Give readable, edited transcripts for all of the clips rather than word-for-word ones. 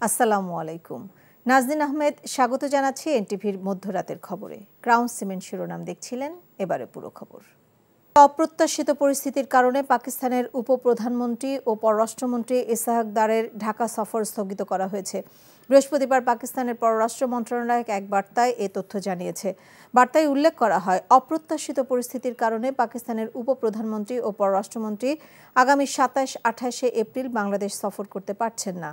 আসসালামু আলাইকুম। নাজনীন আহমেদ স্বাগত জানাচ্ছি এনটিভির মধ্যরাতের খবরে। ক্রাউন সিমেন্ট শিরোনাম দেখছিলেন, এবারে পুরো খবর। অপ্রত্যাশিত পরিস্থিতির কারণে পাকিস্তানের উপপ্রধানমন্ত্রী ও পররাষ্ট্রমন্ত্রী ইসহাক দারের ঢাকা সফর স্থগিত করা হয়েছে। বৃহস্পতিবার পাকিস্তানের পররাষ্ট্র মন্ত্রণালয় এক বার্তায় এ তথ্য জানিয়েছে। বার্তায় উল্লেখ করা হয়, অপ্রত্যাশিত পরিস্থিতির কারণে পাকিস্তানের উপপ্রধানমন্ত্রী ও পররাষ্ট্রমন্ত্রী আগামী ২৭-২৮ এপ্রিল বাংলাদেশ সফর করতে পারছেন না।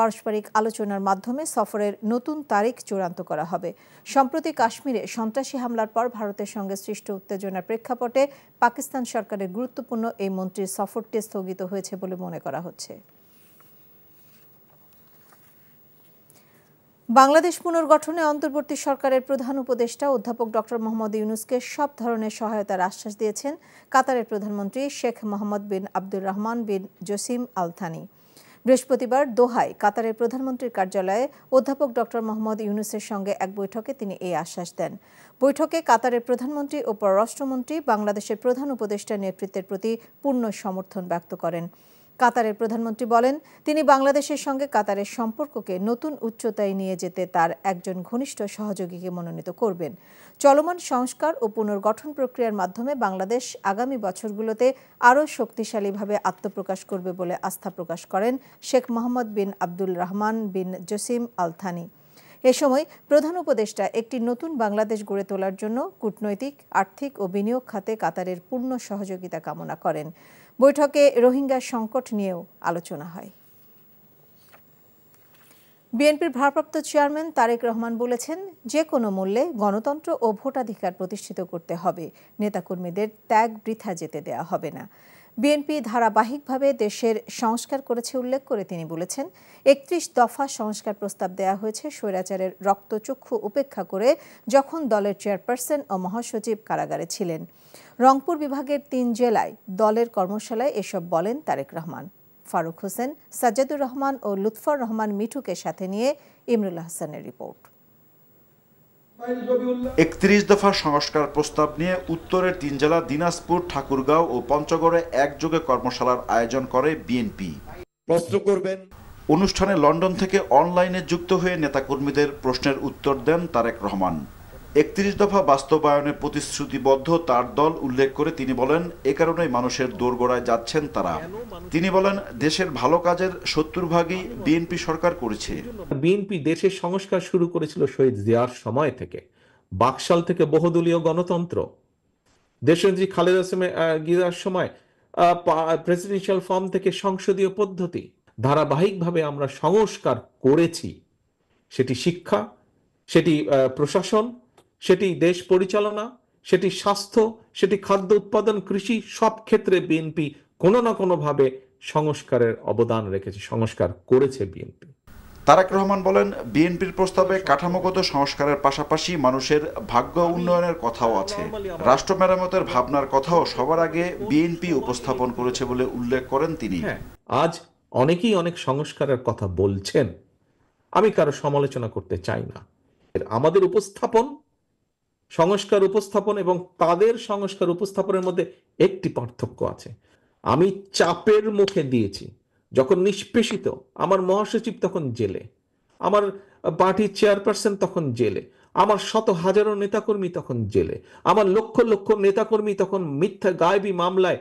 পারস্পরিক আলোচনার মাধ্যমে সফরের নতুন তারিখ চূড়ান্ত করা হবে। সম্প্রতি কাশ্মীরে সন্ত্রাসী হামলার পর ভারতের সঙ্গে সৃষ্ট উত্তেজনার প্রেক্ষাপটে পাকিস্তান সরকারের গুরুত্বপূর্ণ এই মন্ত্রীর সফরটি স্থগিত হয়েছে বলে মনে করা হচ্ছে। বাংলাদেশ পুনর্গঠনে অন্তর্বর্তী সরকারের প্রধান উপদেষ্টা অধ্যাপক ডক্টর মোহাম্মদ ইউনূসকে সব ধরনের সহায়তার আশ্বাস দিয়েছেন কাতারের প্রধানমন্ত্রী শেখ মোহাম্মদ বিন আব্দুর রহমান বিন জসিম আল থানি। বৃহস্পতিবার দোহায় কাতারের প্রধানমন্ত্রীর কার্যালয়ে অধ্যাপক ডক্টর মোহাম্মদ ইউনূসের সঙ্গে এক বৈঠকে তিনি এই আশ্বাস দেন। বৈঠকে কাতারের প্রধানমন্ত্রী ও পররাষ্ট্রমন্ত্রী বাংলাদেশের প্রধান উপদেষ্টার নেতৃত্বের প্রতি পূর্ণ সমর্থন ব্যক্ত করেন। কাতারের প্রধানমন্ত্রী বলেন, তিনি বাংলাদেশের সঙ্গে কাতারের সম্পর্ককে নতুন উচ্চতায় নিয়ে যেতে তার একজন ঘনিষ্ঠ সহযোগীকে মনোনীত করবেন। চলমান সংস্কার ও পুনর্গঠন প্রক্রিয়ার মাধ্যমে বাংলাদেশ আগামী বছরগুলোতে আরও শক্তিশালীভাবে আত্মপ্রকাশ করবে বলে আস্থা প্রকাশ করেন শেখ মোহাম্মদ বিন আব্দুল রহমান বিন জসিম আল থানি। এ সময় প্রধান উপদেষ্টা একটি নতুন বাংলাদেশ গড়ে তোলার জন্য কূটনৈতিক, আর্থিক ও বিনিয়োগ খাতে কাতারের পূর্ণ সহযোগিতা কামনা করেন। বৈঠকে রোহিঙ্গা সংকট নিয়েও আলোচনা হয়। বিএনপির ভারপ্রাপ্ত চেয়ারম্যান তারেক রহমান বলেছেন, যে কোনো মূল্যে গণতন্ত্র ও ভোটাধিকার প্রতিষ্ঠিত করতে হবে। নেতাকর্মীদের ত্যাগ বৃথা যেতে দেওয়া হবে না। বিএনপি ধারাবাহিকভাবে দেশের সংস্কার করেছে উল্লেখ করে তিনি বলেছেন, ৩১ দফা সংস্কার প্রস্তাব দেওয়া হয়েছে স্বৈরাচারের রক্তচক্ষু উপেক্ষা করে, যখন দলের চেয়ারপারসন ও মহাসচিব কারাগারে ছিলেন। রংপুর বিভাগের ৩ জেলায় দলের কর্মশালায় এসব বলেন তারেক রহমান। ফারুক হোসেন, সাজ্জাদুর রহমান ও লুৎফর রহমান মিঠুকে সাথে নিয়ে ইমরুল হাসানের রিপোর্ট। ৩১ দফা সংস্কার প্রস্তাব নিয়ে উত্তরের ৩ জেলা দিনাজপুর, ঠাকুরগাঁও ও পঞ্চগড়ে একযোগে কর্মশালার আয়োজন করে বিএনপি। প্রশ্ন করবেন অনুষ্ঠানে লন্ডন থেকে অনলাইনে যুক্ত হয়ে নেতাকর্মীদের প্রশ্নের উত্তর দেন তারেক রহমান। ৩১ দফা বাস্তবায়নে প্রতিশ্রুতিবদ্ধ তার দল উল্লেখ করে তিনি বলেন, এ কারণেই মানুষের দোরগোড়ায় যাচ্ছেন তারা। তিনি বলেন, দেশের ভালো কাজের ৭০% বিএনপি সরকার করেছে। বিএনপি দেশের সংস্কার শুরু করেছিল শহীদ জিয়ার সময় থেকে। বাকশাল থেকে বহুদলীয় গণতন্ত্র, দেশনেত্রী খালেদা জিয়ার সময় প্রেসিডেন্সিয়াল ফর্ম থেকে সংসদীয় পদ্ধতি, ধারাবাহিকভাবে আমরা সংস্কার করেছি। সেটি শিক্ষা, সেটি প্রশাসন, সেটি দেশ পরিচালনা, সেটি স্বাস্থ্য, সেটি খাদ্য উৎপাদন, কৃষি, সব ক্ষেত্রে বিএনপি কোনো না কোনোভাবে সংস্কারের অবদান রেখেছে, সংস্কার করেছে বিএনপি। তারেক রহমান বলেন, বিএনপির প্রস্তাবে কাঠামোগত সংস্কারের পাশাপাশি মানুষের ভাগ্য উন্নয়নের কথাও আছে। রাষ্ট্র মেরামতের ভাবনার কথাও সবার আগে বিএনপি উপস্থাপন করেছে বলে উল্লেখ করেন তিনি। আজ অনেকেই অনেক সংস্কারের কথা বলছেন, আমি কারো সমালোচনা করতে চাই না। আমাদের সংস্কার উপস্থাপন এবং তাদের সংস্কার উপস্থাপনের মধ্যে একটি পার্থক্য আছে। আমি চাপের মুখে দিয়েছি, যখন নিষ্পেষিত, আমার মহাসচিব তখন জেলে, আমার পার্টির চেয়ারপারসন তখন জেলে, আমার শত হাজারো নেতাকর্মী তখন জেলে, আমার লক্ষ লক্ষ নেতাকর্মী তখন মিথ্যা গায়েবী মামলায়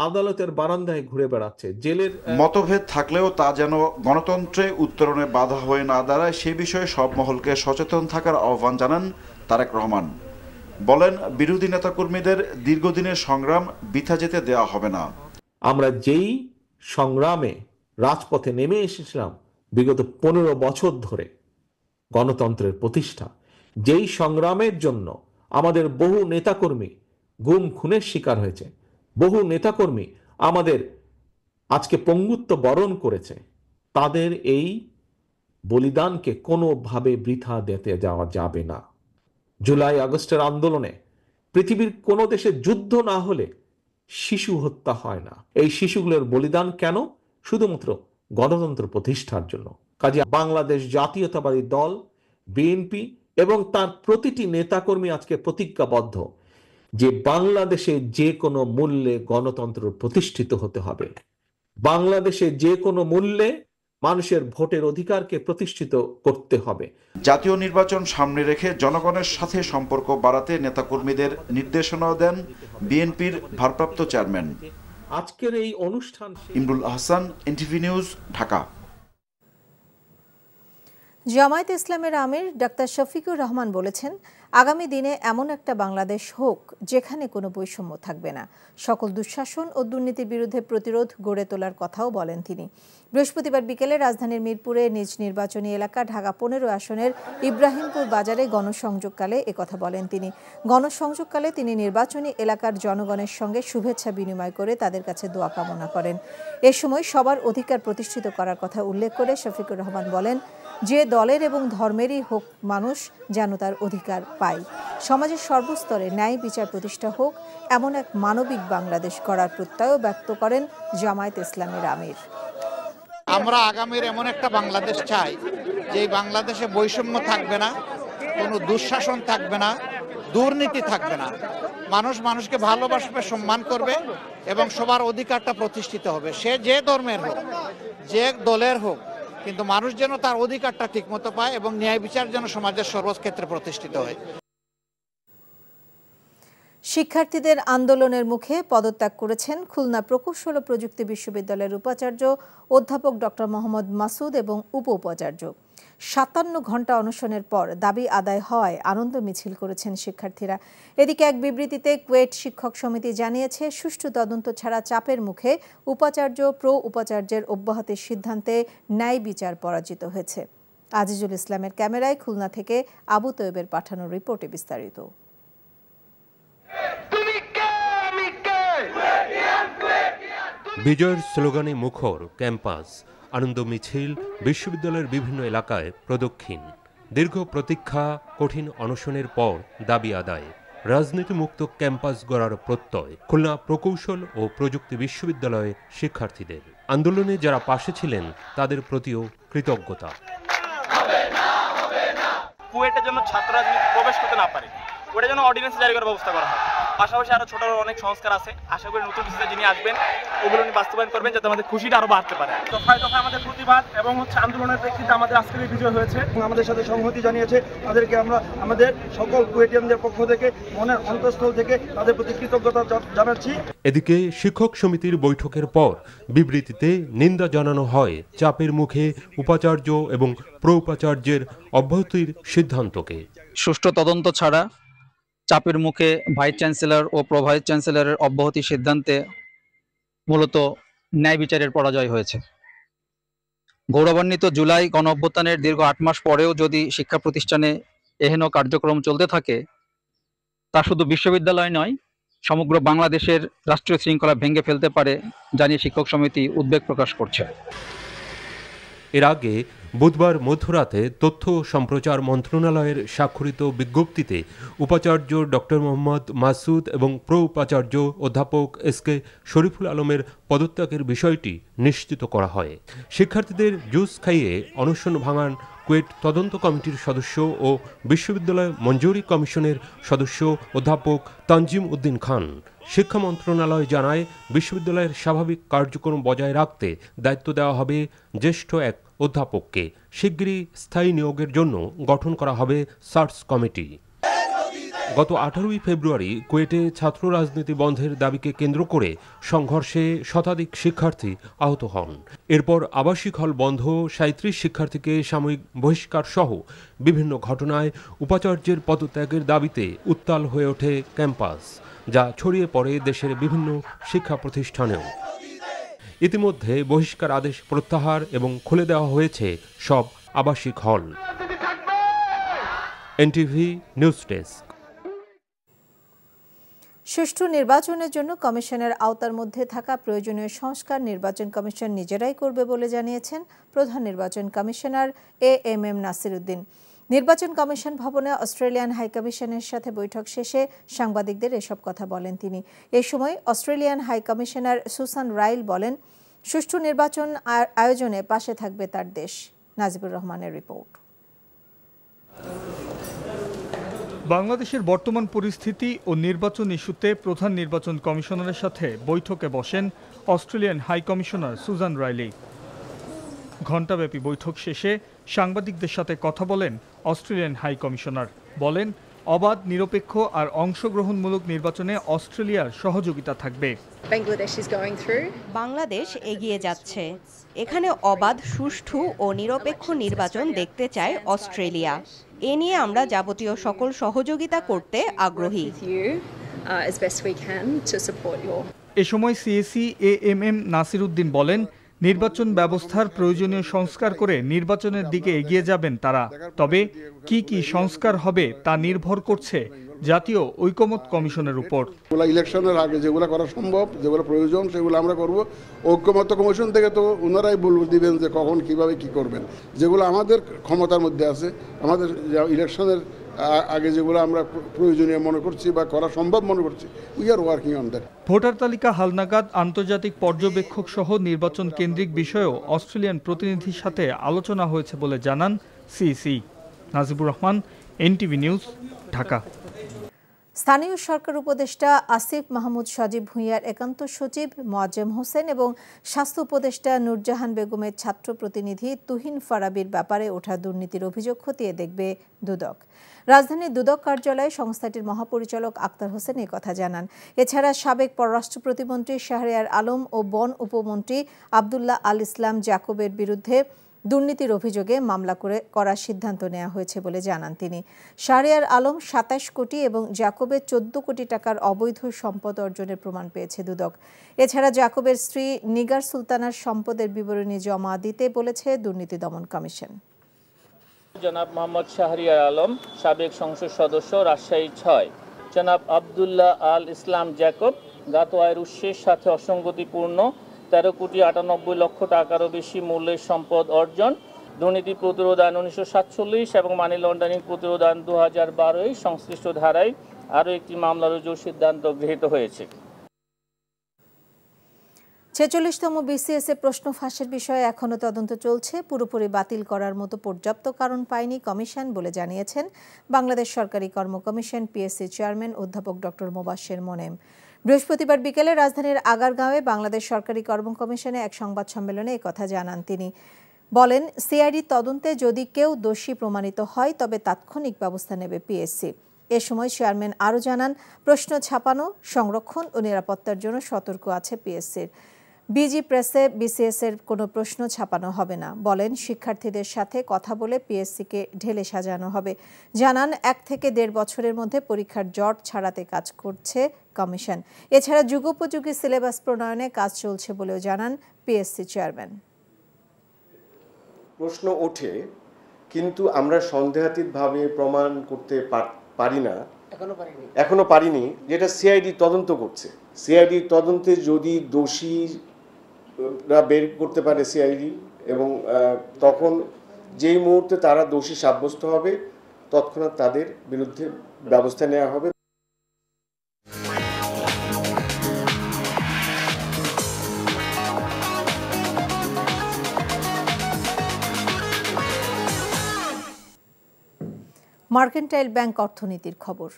আদালতের বারান্দায় ঘুরে বেড়াচ্ছে। জেলের মতভেদ থাকলেও তা যেন গণতন্ত্রে উত্তরণে বাধা হয়ে না দাঁড়ায়, সে বিষয়ে সব মহলকে সচেতন থাকার আহ্বান জানান তারেক রহমান। বলেন, বিরোধী নেতাকর্মীদের দীর্ঘদিনের সংগ্রাম বৃথা যেতে দেওয়া হবে না। আমরা যেই সংগ্রামে রাজপথে নেমে এসেছিলাম বিগত 15 বছর ধরে, গণতন্ত্রের প্রতিষ্ঠা, যেই সংগ্রামের জন্য আমাদের বহু নেতাকর্মী গুম খুনের শিকার হয়েছে, বহু নেতাকর্মী আমাদের আজকে পঙ্গুত্ব বরণ করেছে, তাদের এই বলিদানকে কোনোভাবে বৃথা দিতে যাওয়া যাবে না। জুলাই আগস্টের আন্দোলনে পৃথিবীর কোনো দেশে যুদ্ধ না হলে শিশু হত্যা হয় না। এই শিশুগুলোর বলিদান কেন? শুধুমাত্র গণতন্ত্র প্রতিষ্ঠার জন্য। কাজে বাংলাদেশ জাতীয়তাবাদী দল বিএনপি এবং তার প্রতিটি নেতাকর্মী আজকে প্রতিজ্ঞাবদ্ধ যে বাংলাদেশে যে কোনো মূল্যে গণতন্ত্র প্রতিষ্ঠিত হতে হবে। বাংলাদেশে যে কোনো মূল্যে মানুষের ভোটের অধিকারকে প্রতিষ্ঠিত করতে হবে। জাতীয় নির্বাচন সামনে রেখে জনগণের সাথে সম্পর্ক বাড়াতে নেতাকর্মীদের নির্দেশনাও দেন বিএনপির ভারপ্রাপ্ত চেয়ারম্যান। আজকের এই অনুষ্ঠান। Imrul Ahsan, NTV news, Dhaka. জামায়াতে ইসলামের আমির ডাক্তার শফিকুর রহমান বলেছেন, আগামী দিনে এমন একটা বাংলাদেশ হোক যেখানে কোনো বৈষম্য থাকবে না। সকল দুঃশাসন ও দুর্নীতির বিরুদ্ধে প্রতিরোধ গড়ে তোলার কথাও বলেন তিনি। বৃহস্পতিবার বিকেলে রাজধানীর মিরপুরে নিজ নির্বাচনী এলাকা ঢাকা 15 আসনের ইব্রাহিমপুর বাজারে গণসংযোগকালে একথা বলেন তিনি। গণসংযোগকালে তিনি নির্বাচনী এলাকার জনগণের সঙ্গে শুভেচ্ছা বিনিময় করে তাদের কাছে দোয়া কামনা করেন। এ সময় সবার অধিকার প্রতিষ্ঠিত করার কথা উল্লেখ করে শফিকুর রহমান বলেন, যে দলের এবং ধর্মেরই হোক মানুষ যেন তার অধিকার পায়। সমাজের সর্বস্তরে ন্যায় বিচার প্রতিষ্ঠা হোক, এমন এক মানবিক বাংলাদেশ গড়ার প্রত্যয় ব্যক্ত করেন জামায়াতে ইসলামের আমির। আমরা আগামীর এমন একটা বাংলাদেশ চাই যে বাংলাদেশে বৈষম্য থাকবে না, কোনো দুঃশাসন থাকবে না, দুর্নীতি থাকবে না। মানুষ মানুষকে ভালোবাসবে, সম্মান করবে এবং সবার অধিকারটা প্রতিষ্ঠিত হবে। সে যে ধর্মের হোক, যে দলের হোক, কিন্তু মানুষ যেন তার অধিকারটা ঠিকমতো পায় এবং ন্যায় বিচার যেন সমাজের সর্বক্ষেত্রে প্রতিষ্ঠিত হয়। শিক্ষার্থীদের আন্দোলনের মুখে পদত্যাগ করেছেন খুলনা প্রকৌশল ও প্রযুক্তি বিশ্ববিদ্যালয়ের উপাচার্য অধ্যাপক ডক্টর মোহাম্মদ মাসুদ এবং উপ উপাচার্য। 57 ঘণ্টা অনশনের পর দাবি আদায় হওয়ায় আনন্দ মিছিল করেছেন শিক্ষার্থীরা। এদিকে এক বিবৃতিতে কুয়েট শিক্ষক সমিতি জানিয়েছে, সুষ্ঠু তদন্ত ছাড়া চাপের মুখে উপাচার্য প্রো উপাচার্যের অব্যাহতির সিদ্ধান্তে ন্যায় বিচার পরাজিত হয়েছে। আজিজুল ইসলামের ক্যামেরায় খুলনা থেকে আবু তৈবের পাঠানো রিপোর্টে বিস্তারিত। বিজয়ের স্লোগানে মুখর ক্যাম্পাস, আনন্দ মিছিল বিশ্ববিদ্যালয়ের বিভিন্ন এলাকায় প্রদক্ষিণ। দীর্ঘ প্রতীক্ষা, কঠিন অনশনের পর দাবি আদায়, রাজনীতিমুক্ত ক্যাম্পাস গড়ার প্রত্যয় খুলনা প্রকৌশল ও প্রযুক্তি বিশ্ববিদ্যালয়ের শিক্ষার্থীদের। আন্দোলনে যারা পাশে ছিলেন তাদের প্রতিও কৃতজ্ঞতা। কুয়েটের জন্য ছাত্র রাজনীতি প্রবেশ করতে না পারে, ওটা যেন অর্ডিন্যান্স জারি করার ব্যবস্থা করা হয়। পাশাপাশি আরো ছোট অনেক সংস্কার আছে, আশা করি নতুন ডিসিশন যিনি আসবেন ওগুলো উনি বাস্তবায়ন করবেন যাতে আমাদের খুশিটা আরো বাড়তে পারে। দফায় দফায় আমাদের প্রতিবাদ এবং আন্দোলনের প্রেক্ষিতে আমাদের আজকের এই বিজয় হয়েছে এবং আমাদের সাথে সংহতি জানিয়েছে। তাদেরকে আমরা আমাদের সকল কুয়েটিয়ানদের পক্ষ থেকে মনের অন্তঃস্থল থেকে তাদের প্রতি কৃতজ্ঞতা জানাচ্ছি। এদিকে শিক্ষক সমিতির বৈঠকের পর বিবৃতিতে নিন্দা জানানো হয় চাপের মুখে উপাচার্য এবং প্রো উপাচার্যের অব্যাহতির সিদ্ধান্তকে। সুষ্ঠু তদন্ত ছাড়া চাপের মুখে ভাইস চ্যান্সেলর ও প্রো ভাইস চ্যান্সেলরের অব্যাহতি সিদ্ধান্তে মূলত ন্যায় বিচারের পরাজয় হয়েছে। গৌরবান্বিত জুলাই গণ অভ্যুত্থানের দীর্ঘ 8 মাস পরেও যদি শিক্ষা প্রতিষ্ঠানে এহেন কার্যক্রম চলতে থাকে, তা শুধু বিশ্ববিদ্যালয় নয়, সমগ্র বাংলাদেশের রাষ্ট্রীয় শৃঙ্খলা ভেঙে ফেলতে পারে জানিয়ে শিক্ষক সমিতি উদ্বেগ প্রকাশ করছে। এর আগে বুধবার মধ্যরাতে তথ্য সম্প্রচার মন্ত্রণালয়ের স্বাক্ষরিত বিজ্ঞপ্তিতে উপাচার্য ডক্টর মোহাম্মদ মাসুদ এবং প্রো উপাচার্য অধ্যাপক এসকে শরীফুল আলমের পদত্যাগের বিষয়টি নিশ্চিত করা হয়। শিক্ষার্থীদের জুস খাইয়ে অনশন ভাঙান কুয়েট তদন্ত কমিটির সদস্য ও বিশ্ববিদ্যালয় মঞ্জুরি কমিশনের সদস্য অধ্যাপক তানজিম উদ্দিন খান। শিক্ষা মন্ত্রণালয় জানায়, বিশ্ববিদ্যালয়ের স্বাভাবিক কার্যক্রম বজায় রাখতে দায়িত্ব দেওয়া হবে জ্যেষ্ঠ এক অধ্যাপককে। শিগগিরই স্থায়ী নিয়োগের জন্য গঠন করা হবে সার্চ কমিটি। গত 18 ফেব্রুয়ারি কুয়েটে ছাত্র রাজনীতি বন্ধের দাবিকে কেন্দ্র করে সংঘর্ষে শতাধিক শিক্ষার্থী আহত হন। এরপর আবাসিক হল বন্ধ, 37 শিক্ষার্থীকে সাময়িক বহিষ্কার সহ বিভিন্ন ঘটনায় উপাচার্যের পদত্যাগের দাবিতে উত্তাল হয়ে ওঠে ক্যাম্পাস, যা ছড়িয়ে পড়ে দেশের বিভিন্ন শিক্ষা প্রতিষ্ঠানেও। ইতিমধ্যে বহিষ্কার আদেশ প্রত্যাহার এবং খুলে দেওয়া হয়েছে সব আবাসিক হল। NTV news desk. সুষ্ঠু নির্বাচনের জন্য কমিশনের আওতার মধ্যে থাকা প্রয়োজনীয় সংস্কার নির্বাচন কমিশন নিজেরাই করবে বলে জানিয়েছেন প্রধান নির্বাচন কমিশনার এএমএম নাসির উদ্দিন। নির্বাচন কমিশন ভবনে অস্ট্রেলিয়ান হাইকমিশনের সাথে বৈঠক শেষে সাংবাদিকদের এসব কথা বলেন তিনি। এ সময় অস্ট্রেলিয়ান হাইকমিশনার সুসান রাইল বলেন, সুষ্ঠু নির্বাচন আয়োজনে পাশে থাকবে তার দেশ। নাজিবুর রহমানের রিপোর্ট। বাংলাদেশের বর্তমান পরিস্থিতি ও নির্বাচন ইস্যুতে প্রধান নির্বাচন কমিশনারের সাথে বৈঠকে বসেন Australian high commissioner Susan Riley. ঘণ্টাব্যাপী বৈঠক শেষে সাংবাদিকদের সাথে কথা বলেন অস্ট্রেলিয়ান হাই কমিশনার। বলেন, অবাধ, নিরপেক্ষ আর অংশগ্রহণমূলক নির্বাচনে অস্ট্রেলিয়ার সহযোগিতা থাকবে। বাংলাদেশ এগিয়ে যাচ্ছে। এখানে অবাধ, সুষ্ঠু ও নিরপেক্ষ নির্বাচন দেখতে চায় অস্ট্রেলিয়া। এ নিয়ে আমরা যাবতীয় সকল সহযোগিতা করতে আগ্রহী। এ সময় সিএসি AMM নাসির উদ্দিন বলেন, নির্বাচন ব্যবস্থার প্রয়োজনীয় সংস্কার করে নির্বাচনের দিকে এগিয়ে যাবেন তারা। তবে কি কি সংস্কার হবে তা নির্ভর করছে জাতীয় ঐকমত্য কমিশনের উপর। ইলেকশনের আগে যেগুলো করা সম্ভব, যেগুলো প্রয়োজন, সেগুলো আমরা করব। ঐকমত্য কমিশন থেকে তো ওনারাই দিবেন যে কখন কিভাবে কি করবেন। যেগুলো আমাদের ক্ষমতার মধ্যে আছে, আমাদের ইলেকশনের আগে যেগুলো আমরা প্রয়োজনীয় মনে করছি বা করা সম্ভব মনে করছি, we are working on that. Voter তালিকা হালনাগাদ, আন্তর্জাতিক পর্যবেক্ষক সহ নির্বাচন কেন্দ্রিক বিষয়েও অস্ট্রেলিয়ান প্রতিনিধির সাথে আলোচনা হয়েছে বলে জানান CEC. Najibur Rahman, NTV news, Dhaka. স্থানীয় সরকার উপদেষ্টা আসিফ মাহমুদ সজীব ভূঁইয়ার একান্ত সচিব মোয়াজ্জেম হোসেন এবং স্বাস্থ্য উপদেষ্টা নূরজাহান বেগমের ছাত্র প্রতিনিধি তুহিন ফারাবির ব্যাপারে ওঠা দুর্নীতির অভিযোগ খতিয়ে দেখবে দুদক। রাজধানীর দুদক কার্যালয়ে সংস্থাটির মহাপরিচালক আক্তার হোসেন এই কথা জানান। এছাড়া সাবেক পররাষ্ট্র প্রতিমন্ত্রী শাহরিয়ার আলম ও বন উপমন্ত্রী আবদুল্লাহ আল ইসলাম জ্যাকবের বিরুদ্ধে দুর্নীতির অভিযোগে মামলা করার সিদ্ধান্ত নেওয়া হয়েছে বলে জানান তিনি। শাহরিয়ার আলম 27 কোটি এবং জ্যাকবের 14 কোটি টাকার অবৈধ সম্পদ অর্জনের প্রমাণ পেয়েছে দুদক। এছাড়া জ্যাকবের স্ত্রী নিগার সুলতানার সম্পদের বিবরণী জমা দিতে বলেছে দুর্নীতি দমন কমিশন। জনাব মোহাম্মদ শাহরিয়ার আলম, সাবেক সংসদ সদস্য, রাজশাহী 6। জনাব আবদুল্লাহ আল ইসলাম জ্যাকব, জ্ঞাত আয়ের উৎসের সাথে অসঙ্গতিপূর্ণ 13 কোটি 98 লক্ষ টাকারও বেশি মূল্যের সম্পদ অর্জন, দুর্নীতি প্রতিরোধ আইন 1947 এবং মানি লন্ডারিং প্রতিরোধ আইন 2012 সংশ্লিষ্ট ধারায় আরও একটি মামলা রুজুর সিদ্ধান্ত গৃহীত হয়েছে। 46তম BCS এ প্রশ্ন ফাঁসের বিষয়ে এখনও তদন্ত চলছে। পুরোপুরি বাতিল করার মতো পর্যাপ্ত কারণ পায়নি কমিশন বলে জানিয়েছেন বাংলাদেশ সরকারি কর্ম কমিশন PSC চেয়ারম্যান অধ্যাপক ডক্টর মোবাশ্বের মোনেম। বৃহস্পতিবার বিকেলে রাজধানীর আগারগাঁওয়ে বাংলাদেশ সরকারি কর্ম কমিশনে এক সংবাদ সম্মেলনে একথা জানান তিনি। বলেন, সিআইডি তদন্তে যদি কেউ দোষী প্রমাণিত হয় তবে তাৎক্ষণিক ব্যবস্থা নেবে PSC। এ সময় চেয়ারম্যান আরও জানান, প্রশ্ন ছাপানো, সংরক্ষণ ও নিরাপত্তার জন্য সতর্ক আছে PSCর। বিজি প্রেসে BCS এর কোনো প্রশ্ন ছাপানো হবে না। বলেন, শিক্ষার্থীদের সাথে কথা বলে PSCকে ঢেলে সাজানো হবে। জানান, 1 থেকে 1.5 বছরের মধ্যে পরীক্ষার জট ছাড়াতে কাজ করছে কমিশন। এছাড়া যুগোপযোগী সিলেবাস প্রণয়নে কাজ চলছে বলেও জানান PSC চেয়ারম্যান। প্রশ্ন ওঠে, কিন্তু আমরা সন্দেহাতীতভাবে প্রমাণ করতে পারি না, এখনো পারিনি, যেটা সিআইডি তদন্ত করছে। সিআইডি তদন্তে যদি দোষীরা বের করতে পারে সিআইডি, এবং তখন যেই মুহূর্তে তারা দোষী সাব্যস্ত হবে তৎক্ষণাৎ তাদের বিরুদ্ধে ব্যবস্থা নেওয়া হবে। মার্কেন্টাইল ব্যাংক অর্থনীতির খবর।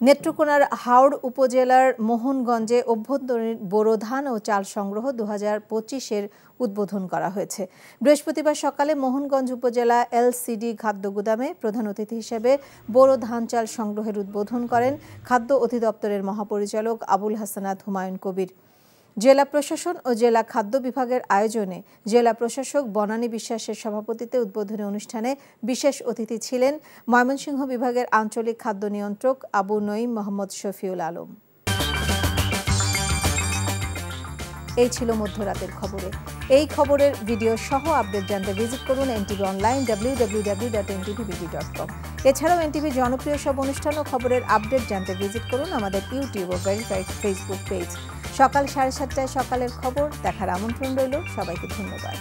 নেত্রকোনার হাওড় উপজেলার মোহনগঞ্জে অভ্যন্তরীণ বোরো ধান ও চাল সংগ্রহ 2025-এর উদ্বোধন করা হয়েছে। বৃহস্পতিবার সকালে মোহনগঞ্জ উপজেলা LCD খাদ্য গুদামে প্রধান অতিথি হিসেবে বোরো ধান চাল সংগ্রহের উদ্বোধন করেন খাদ্য অধিদপ্তরের মহাপরিচালক আবুল হাসানাত হুমায়ুন কবির। জেলা প্রশাসন ও জেলা খাদ্য বিভাগের আয়োজনে জেলা প্রশাসক বনানী বিশ্বাসের সভাপতিত্বে উদ্বোধনী অনুষ্ঠানে বিশেষ অতিথি ছিলেন ময়মনসিংহ বিভাগের আঞ্চলিক খাদ্য নিয়ন্ত্রক আবু নঈম মোহাম্মদ শফিউল আলম। এই ছিল মধ্যরাতের খবরে। এই খবরের ভিডিও সহ আপডেট জানতে ভিজিট করুন NTV অনলাইন www.ntvbd.com। এছাড়াও NTV জনপ্রিয় সব অনুষ্ঠান ও খবরের আপডেট জানতে ভিজিট করুন আমাদের ইউটিউব ও ভেরিফাইড ফেসবুক পেজ। সকাল 7:30টায় সকালের খবর দেখার আমন্ত্রণ রইল। সবাইকে ধন্যবাদ।